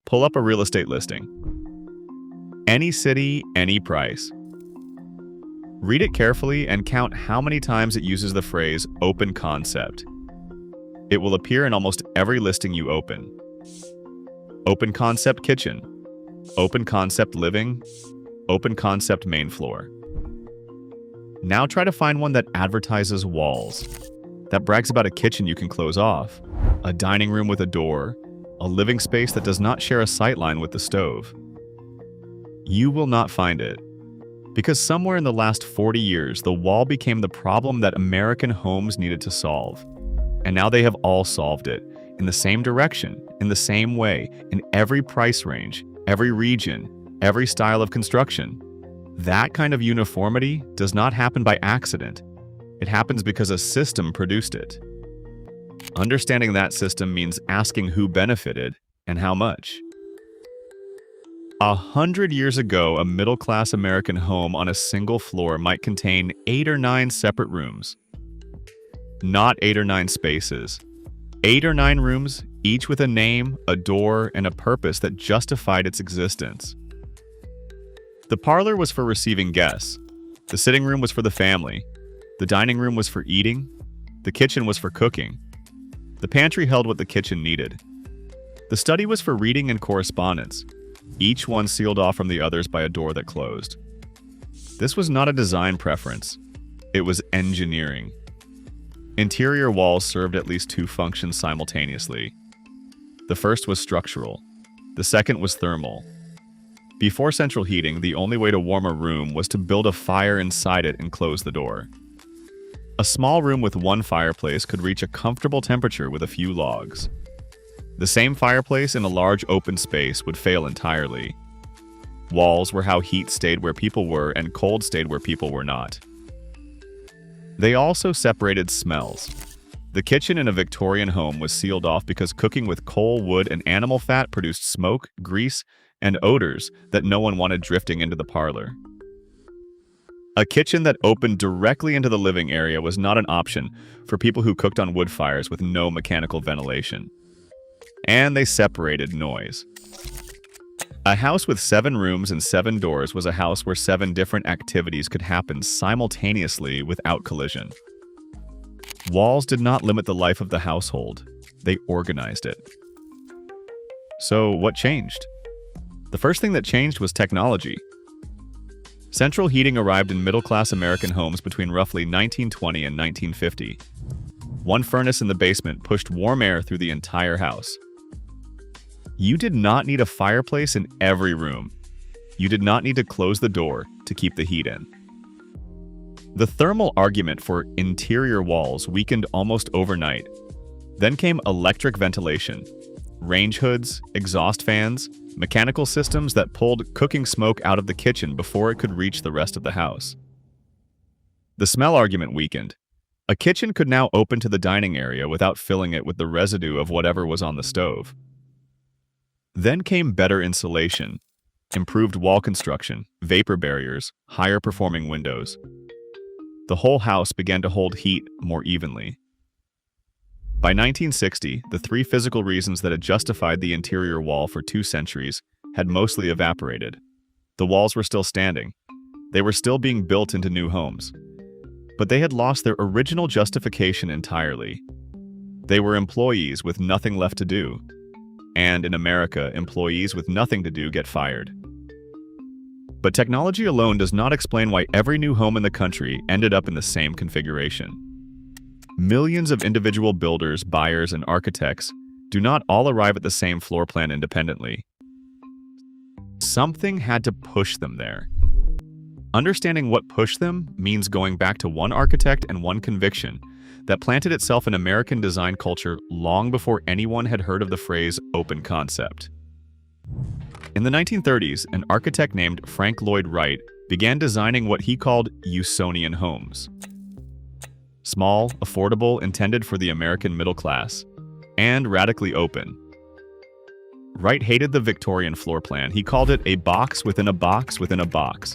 Pull up a real estate listing. Any city, any price. Read it carefully and count how many times it uses the phrase open concept. It will appear in almost every listing you open. Open concept kitchen, open concept living, open concept main floor. Now try to find one that advertises walls, that brags about a kitchen you can close off, a dining room with a door, a living space that does not share a sightline with the stove. You will not find it. Because somewhere in the last 40 years, the wall became the problem that American homes needed to solve. And now they have all solved it, in the same direction, in the same way, in every price range, every region, every style of construction. That kind of uniformity does not happen by accident. It happens because a system produced it. Understanding that system means asking who benefited and how much. 100 years ago, a middle-class American home on a single floor might contain 8 or 9 separate rooms. Not 8 or 9 spaces. 8 or 9 rooms, each with a name, a door, and a purpose that justified its existence. The parlor was for receiving guests. The sitting room was for the family. The dining room was for eating. The kitchen was for cooking. The pantry held what the kitchen needed. The study was for reading and correspondence, each one sealed off from the others by a door that closed. This was not a design preference. It was engineering. Interior walls served at least 2 functions simultaneously. The first was structural. The second was thermal. Before central heating, the only way to warm a room was to build a fire inside it and close the door. A small room with one fireplace could reach a comfortable temperature with a few logs. The same fireplace in a large open space would fail entirely. Walls were how heat stayed where people were and cold stayed where people were not. They also separated smells. The kitchen in a Victorian home was sealed off because cooking with coal, wood, and animal fat produced smoke, grease, and odors that no one wanted drifting into the parlor. A kitchen that opened directly into the living area was not an option for people who cooked on wood fires with no mechanical ventilation. And they separated noise. A house with 7 rooms and 7 doors was a house where 7 different activities could happen simultaneously without collision. Walls did not limit the life of the household. They organized it. So what changed? The first thing that changed was technology. Central heating arrived in middle-class American homes between roughly 1920 and 1950. One furnace in the basement pushed warm air through the entire house. You did not need a fireplace in every room. You did not need to close the door to keep the heat in. The thermal argument for interior walls weakened almost overnight. Then came electric ventilation, range hoods, exhaust fans, mechanical systems that pulled cooking smoke out of the kitchen before it could reach the rest of the house. The smell argument weakened. A kitchen could now open to the dining area without filling it with the residue of whatever was on the stove. Then came better insulation, improved wall construction, vapor barriers, higher performing windows. The whole house began to hold heat more evenly. By 1960, the 3 physical reasons that had justified the interior wall for 2 centuries had mostly evaporated. The walls were still standing. They were still being built into new homes. But they had lost their original justification entirely. They were employees with nothing left to do. And in America, employees with nothing to do get fired. But technology alone does not explain why every new home in the country ended up in the same configuration. Millions of individual builders, buyers, and architects do not all arrive at the same floor plan independently. Something had to push them there. Understanding what pushed them means going back to one architect and one conviction that planted itself in American design culture long before anyone had heard of the phrase open concept. In the 1930s, an architect named Frank Lloyd Wright began designing what he called Usonian homes. Small, affordable, intended for the American middle class, and radically open. Wright hated the Victorian floor plan. He called it a box within a box within a box.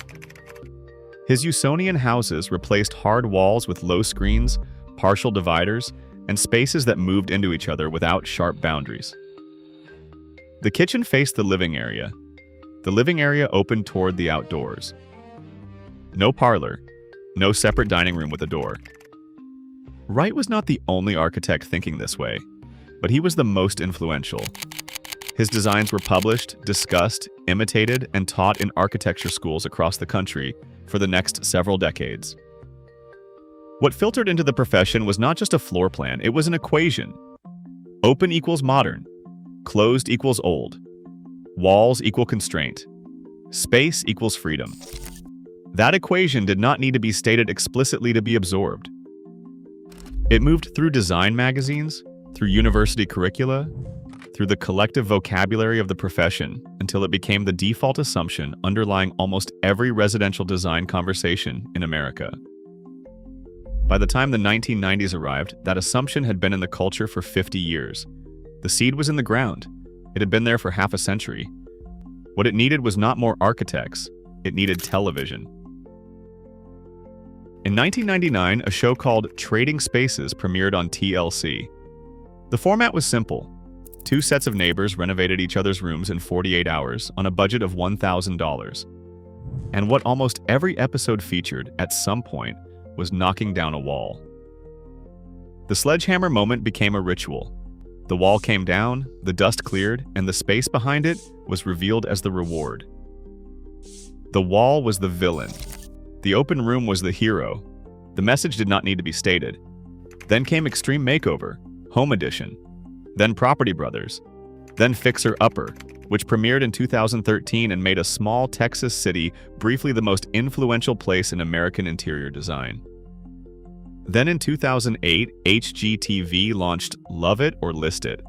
His Usonian houses replaced hard walls with low screens, partial dividers, and spaces that moved into each other without sharp boundaries. The kitchen faced the living area. The living area opened toward the outdoors. No parlor, no separate dining room with a door. Wright was not the only architect thinking this way, but he was the most influential. His designs were published, discussed, imitated, and taught in architecture schools across the country for the next several decades. What filtered into the profession was not just a floor plan, it was an equation. Open equals modern, closed equals old, walls equal constraint, space equals freedom. That equation did not need to be stated explicitly to be absorbed. It moved through design magazines, through university curricula, through the collective vocabulary of the profession until it became the default assumption underlying almost every residential design conversation in America. By the time the 1990s arrived, that assumption had been in the culture for 50 years. The seed was in the ground. It had been there for half a century. What it needed was not more architects, it needed television. In 1999, a show called Trading Spaces premiered on TLC. The format was simple. Two sets of neighbors renovated each other's rooms in 48 hours on a budget of $1,000. And what almost every episode featured, at some point, was knocking down a wall. The sledgehammer moment became a ritual. The wall came down, the dust cleared, and the space behind it was revealed as the reward. The wall was the villain. The open room was the hero. The message did not need to be stated. Then came Extreme Makeover, Home Edition, then Property Brothers, then Fixer Upper, which premiered in 2013 and made a small Texas city briefly the most influential place in American interior design. Then in 2008, HGTV launched Love It or List It,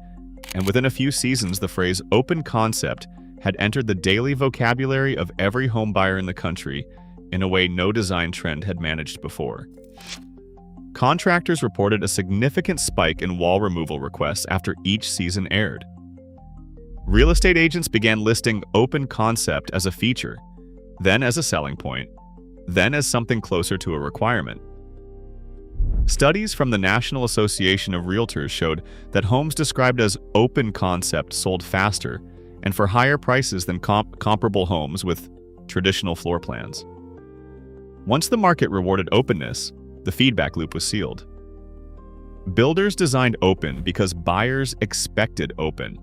and within a few seasons the phrase open concept had entered the daily vocabulary of every home buyer in the country in a way no design trend had managed before. Contractors reported a significant spike in wall removal requests after each season aired. Real estate agents began listing open concept as a feature, then as a selling point, then as something closer to a requirement. Studies from the National Association of Realtors showed that homes described as open concept sold faster and for higher prices than comparable homes with traditional floor plans. Once the market rewarded openness, the feedback loop was sealed. Builders designed open because buyers expected open.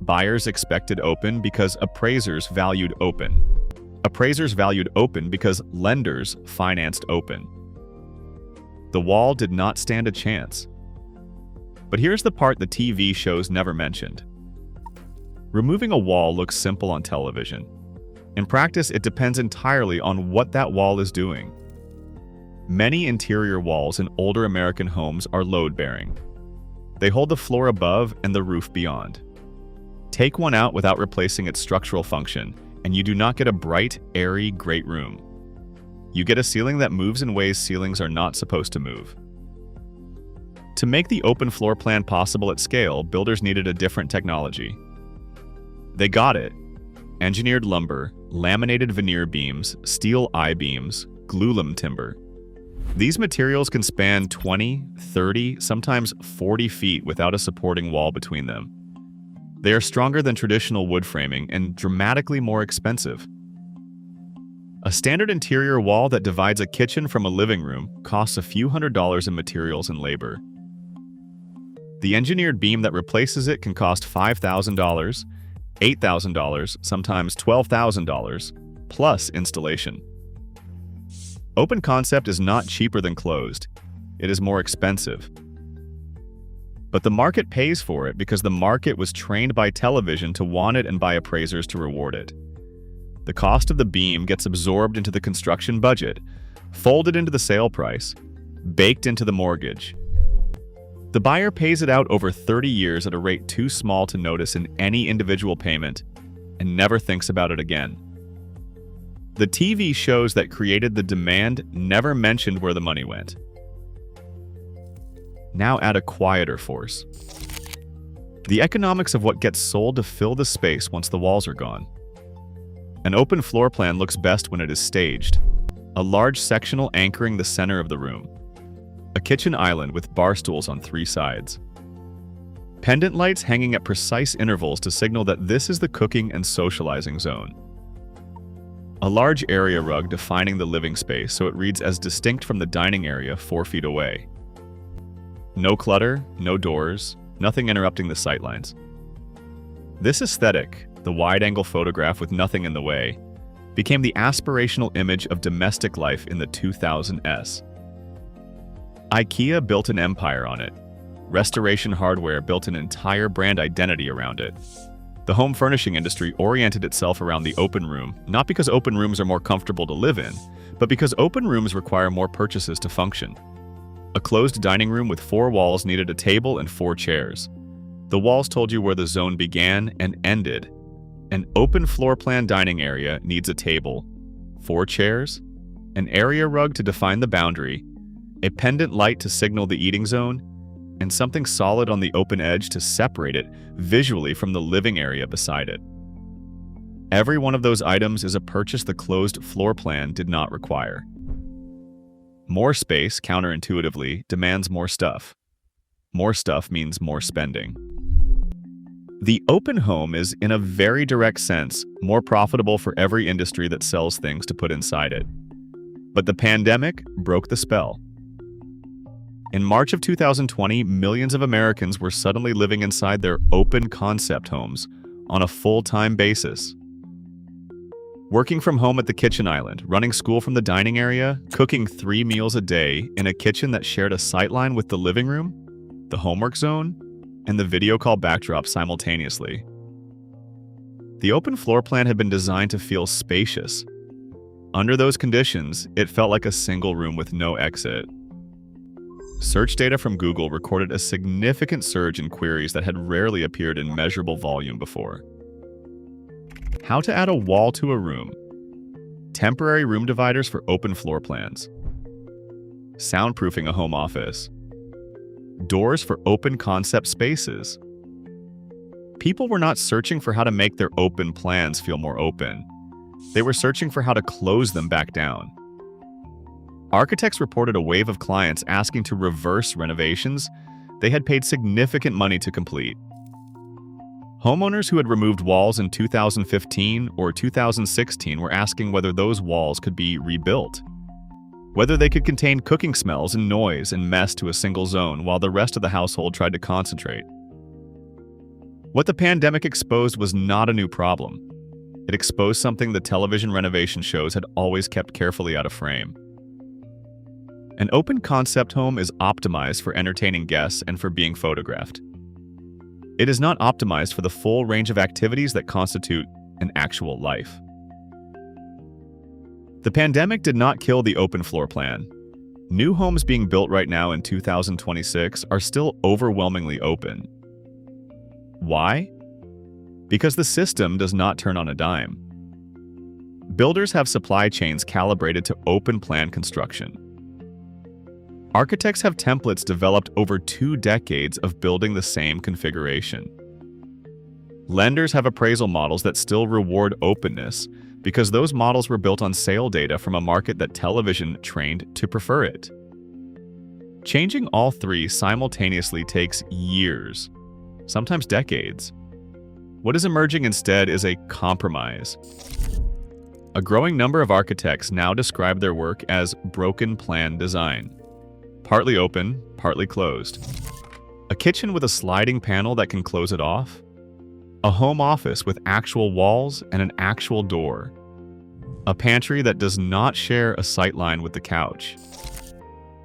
Buyers expected open because appraisers valued open. Appraisers valued open because lenders financed open. The wall did not stand a chance. But here's the part the TV shows never mentioned. Removing a wall looks simple on television. In practice, it depends entirely on what that wall is doing. Many interior walls in older American homes are load-bearing. They hold the floor above and the roof beyond. Take one out without replacing its structural function, and you do not get a bright, airy, great room. You get a ceiling that moves in ways ceilings are not supposed to move. To make the open floor plan possible at scale, builders needed a different technology. They got it. Engineered lumber, laminated veneer beams, steel I-beams, glulam timber. These materials can span 20, 30, sometimes 40 feet without a supporting wall between them. They are stronger than traditional wood framing and dramatically more expensive. A standard interior wall that divides a kitchen from a living room costs a few $100s in materials and labor. The engineered beam that replaces it can cost $5,000, $8,000, sometimes $12,000, plus installation. Open concept is not cheaper than closed. It is more expensive. But the market pays for it because the market was trained by television to want it and by appraisers to reward it. The cost of the beam gets absorbed into the construction budget, folded into the sale price, baked into the mortgage. The buyer pays it out over 30 years at a rate too small to notice in any individual payment and never thinks about it again. The TV shows that created the demand never mentioned where the money went. Now add a quieter force. The economics of what gets sold to fill the space once the walls are gone. An open floor plan looks best when it is staged. A large sectional anchoring the center of the room. A kitchen island with bar stools on 3 sides. Pendant lights hanging at precise intervals to signal that this is the cooking and socializing zone. A large area rug defining the living space so it reads as distinct from the dining area 4 feet away. No clutter, no doors, nothing interrupting the sightlines. This aesthetic, the wide-angle photograph with nothing in the way, became the aspirational image of domestic life in the 2000s. Ikea built an empire on it. Restoration hardware built an entire brand identity around it. The home furnishing industry oriented itself around the open room, not because open rooms are more comfortable to live in, but because open rooms require more purchases to function. A closed dining room with 4 walls needed a table and 4 chairs. The walls told you where the zone began and ended. An open floor plan dining area needs a table, 4 chairs, an area rug to define the boundary, a pendant light to signal the eating zone, and something solid on the open edge to separate it visually from the living area beside it. Every one of those items is a purchase the closed floor plan did not require. More space, counterintuitively, demands more stuff. More stuff means more spending. The open home is, in a very direct sense, more profitable for every industry that sells things to put inside it. But the pandemic broke the spell. In March of 2020, millions of Americans were suddenly living inside their open concept homes on a full-time basis. Working from home at the kitchen island, running school from the dining area, cooking 3 meals a day in a kitchen that shared a sightline with the living room, the homework zone, and the video call backdrop simultaneously. The open floor plan had been designed to feel spacious. Under those conditions, it felt like a single room with no exit. Search data from Google recorded a significant surge in queries that had rarely appeared in measurable volume before. How to add a wall to a room. Temporary room dividers for open floor plans. Soundproofing a home office. Doors for open concept spaces. People were not searching for how to make their open plans feel more open. They were searching for how to close them back down. Architects reported a wave of clients asking to reverse renovations they had paid significant money to complete. Homeowners who had removed walls in 2015 or 2016 were asking whether those walls could be rebuilt, whether they could contain cooking smells and noise and mess to a single zone while the rest of the household tried to concentrate. What the pandemic exposed was not a new problem. It exposed something the television renovation shows had always kept carefully out of frame. An open concept home is optimized for entertaining guests and for being photographed. It is not optimized for the full range of activities that constitute an actual life. The pandemic did not kill the open floor plan. New homes being built right now in 2026 are still overwhelmingly open. Why? Because the system does not turn on a dime. Builders have supply chains calibrated to open plan construction. Architects have templates developed over 2 decades of building the same configuration. Lenders have appraisal models that still reward openness because those models were built on sale data from a market that television trained to prefer it. Changing all 3 simultaneously takes years, sometimes decades. What is emerging instead is a compromise. A growing number of architects now describe their work as broken plan design. Partly open, partly closed. A kitchen with a sliding panel that can close it off. A home office with actual walls and an actual door. A pantry that does not share a sightline with the couch.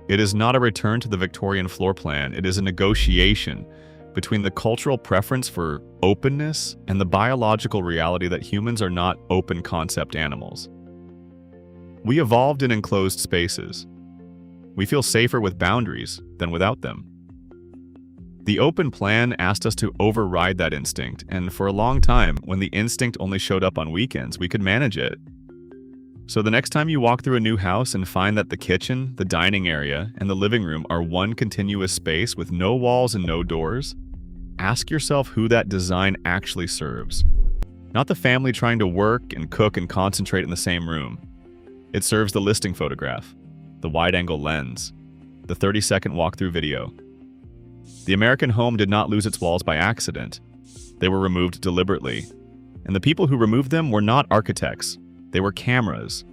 It is not a return to the Victorian floor plan, it is a negotiation between the cultural preference for openness and the biological reality that humans are not open concept animals. We evolved in enclosed spaces. We feel safer with boundaries than without them. The open plan asked us to override that instinct, and for a long time, when the instinct only showed up on weekends, we could manage it. So the next time you walk through a new house and find that the kitchen, the dining area, and the living room are one continuous space with no walls and no doors, ask yourself who that design actually serves. Not the family trying to work and cook and concentrate in the same room. It serves the listing photograph, the wide-angle lens, the 30-second walkthrough video. The American home did not lose its walls by accident. They were removed deliberately. And the people who removed them were not architects. They were cameras.